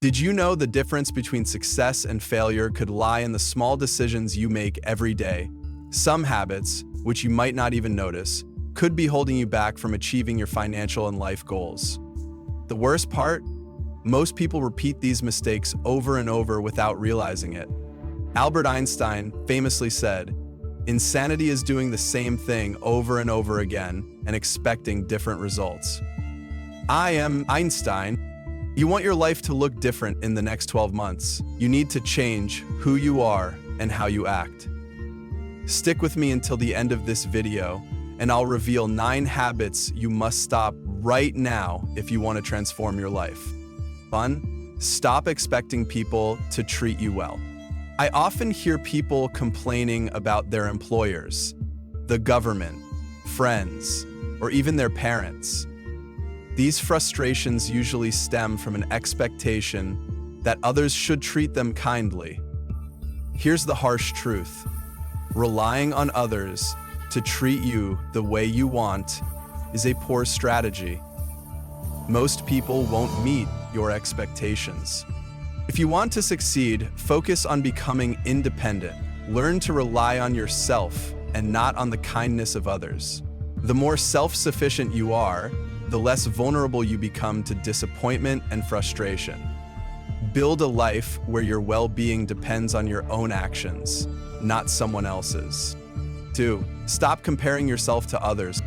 Did you know the difference between success and failure could lie in the small decisions you make every day? Some habits, which you might not even notice, could be holding you back from achieving your financial and life goals. The worst part? Most people repeat these mistakes over and over without realizing it. Albert Einstein famously said, "Insanity is doing the same thing over and over again and expecting different results." I am Einstein. You want your life to look different in the next 12 months. You need to change who you are and how you act. Stick with me until the end of this video, and I'll reveal 9 habits you must stop right now if you want to transform your life. 1. Stop expecting people to treat you well. I often hear people complaining about their employers, the government, friends, or even their parents. These frustrations usually stem from an expectation that others should treat them kindly. Here's the harsh truth. Relying on others to treat you the way you want is a poor strategy. Most people won't meet your expectations. If you want to succeed, focus on becoming independent. Learn to rely on yourself and not on the kindness of others. The more self-sufficient you are, the less vulnerable you become to disappointment and frustration. Build a life where your well-being depends on your own actions, not someone else's. 2. Stop comparing yourself to others.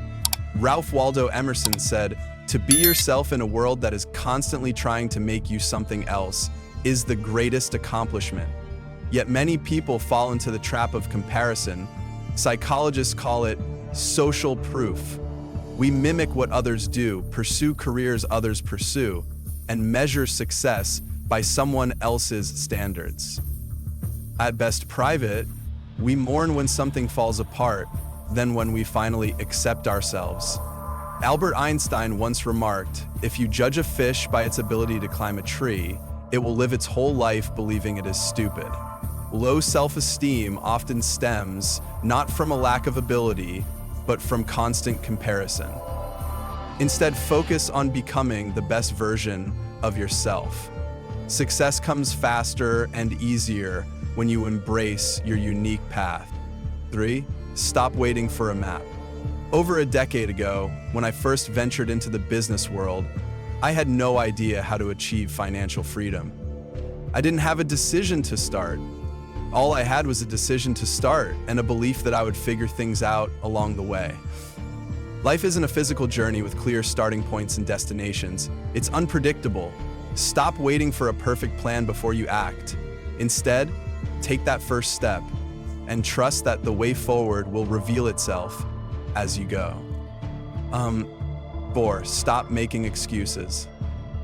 Ralph Waldo Emerson said, "To be yourself in a world that is constantly trying to make you something else is the greatest accomplishment." Yet many people fall into the trap of comparison. Psychologists call it social proof. We mimic what others do, pursue careers others pursue, and measure success by someone else's standards. At best private, we mourn when something falls apart than when we finally accept ourselves. Albert Einstein once remarked, "If you judge a fish by its ability to climb a tree, it will live its whole life believing it is stupid." Low self-esteem often stems not from a lack of ability, but from constant comparison. Instead, focus on becoming the best version of yourself. Success comes faster and easier when you embrace your unique path. 3. Stop waiting for a map. Over a decade ago, when I first ventured into the business world, I had no idea how to achieve financial freedom. I didn't have a decision to start. All I had was a decision to start and a belief that I would figure things out along the way. Life isn't a physical journey with clear starting points and destinations. It's unpredictable. Stop waiting for a perfect plan before you act. Instead, take that first step and trust that the way forward will reveal itself as you go. 4. Stop making excuses.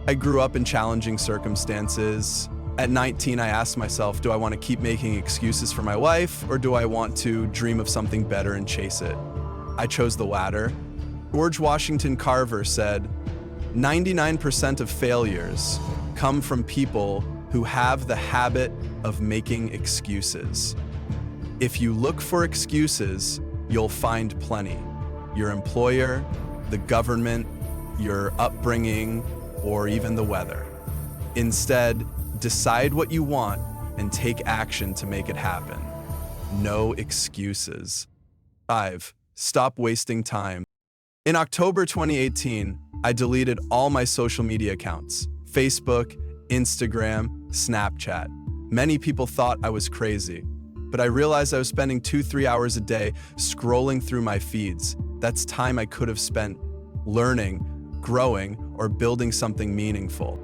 I grew up in challenging circumstances. At 19, I asked myself, do I want to keep making excuses for my life, or do I want to dream of something better and chase it? I chose the latter. George Washington Carver said, 99% of failures come from people who have the habit of making excuses. If you look for excuses, you'll find plenty. Your employer, the government, your upbringing, or even the weather. Instead, decide what you want and take action to make it happen. No excuses. 5. Stop wasting time. In October 2018, I deleted all my social media accounts: Facebook, Instagram, Snapchat. Many people thought I was crazy, but I realized I was spending 2-3 hours a day scrolling through my feeds. That's time I could have spent learning, growing, or building something meaningful.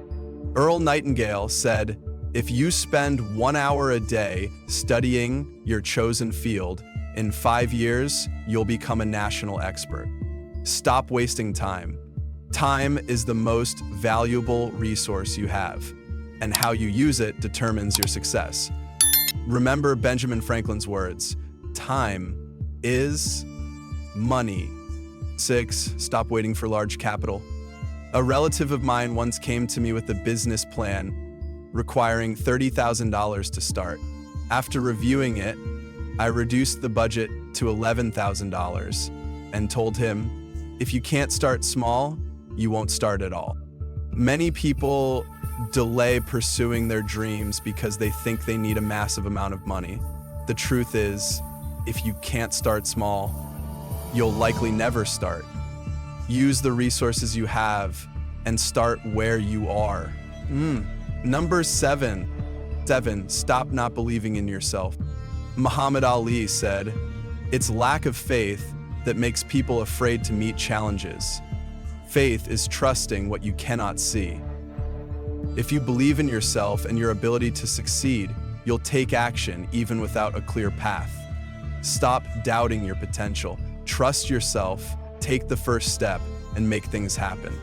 Earl Nightingale said, "If you spend 1 hour a day studying your chosen field, in 5 years, you'll become a national expert." Stop wasting time. Time is the most valuable resource you have, and how you use it determines your success. Remember Benjamin Franklin's words, "Time is money." 6. Stop waiting for large capital. A relative of mine once came to me with a business plan requiring $30,000 to start. After reviewing it, I reduced the budget to $11,000 and told him, "If you can't start small, you won't start at all." Many people delay pursuing their dreams because they think they need a massive amount of money. The truth is, if you can't start small, you'll likely never start. Use the resources you have and start where you are. Number 7. Stop not believing in yourself. Muhammad Ali said, "It's lack of faith that makes people afraid to meet challenges. Faith is trusting what you cannot see." If you believe in yourself and your ability to succeed, you'll take action even without a clear path. Stop doubting your potential. Trust yourself, take the first step, and make things happen.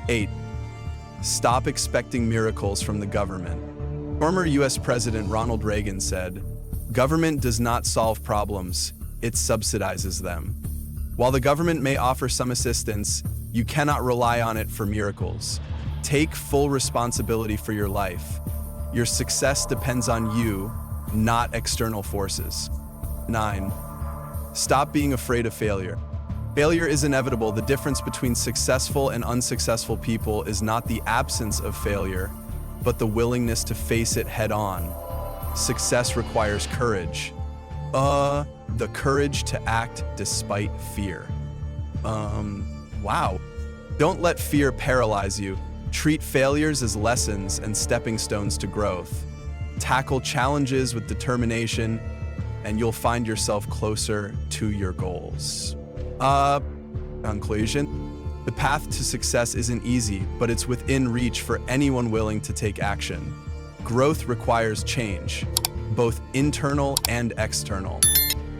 8. Stop expecting miracles from the government. Former US President Ronald Reagan said, "Government does not solve problems, it subsidizes them." While the government may offer some assistance, you cannot rely on it for miracles. Take full responsibility for your life. Your success depends on you, not external forces. 9. Stop being afraid of failure. Failure is inevitable. The difference between successful and unsuccessful people is not the absence of failure, but the willingness to face it head on. Success requires courage. The courage to act despite fear. Wow. Don't let fear paralyze you. Treat failures as lessons and stepping stones to growth. Tackle challenges with determination, and you'll find yourself closer to your goals. Conclusion. The path to success isn't easy, but it's within reach for anyone willing to take action. Growth requires change, both internal and external.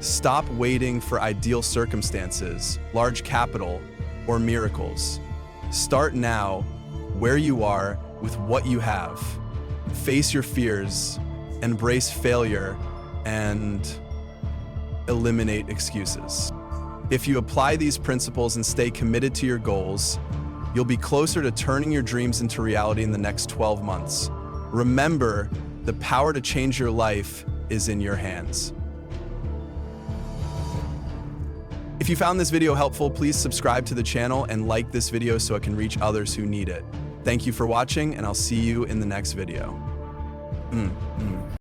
Stop waiting for ideal circumstances, large capital, or miracles. Start now, where you are, with what you have. Face your fears, embrace failure, and eliminate excuses. If you apply these principles and stay committed to your goals, you'll be closer to turning your dreams into reality in the next 12 months. Remember, the power to change your life is in your hands. If you found this video helpful, please subscribe to the channel and like this video so it can reach others who need it. Thank you for watching, and I'll see you in the next video.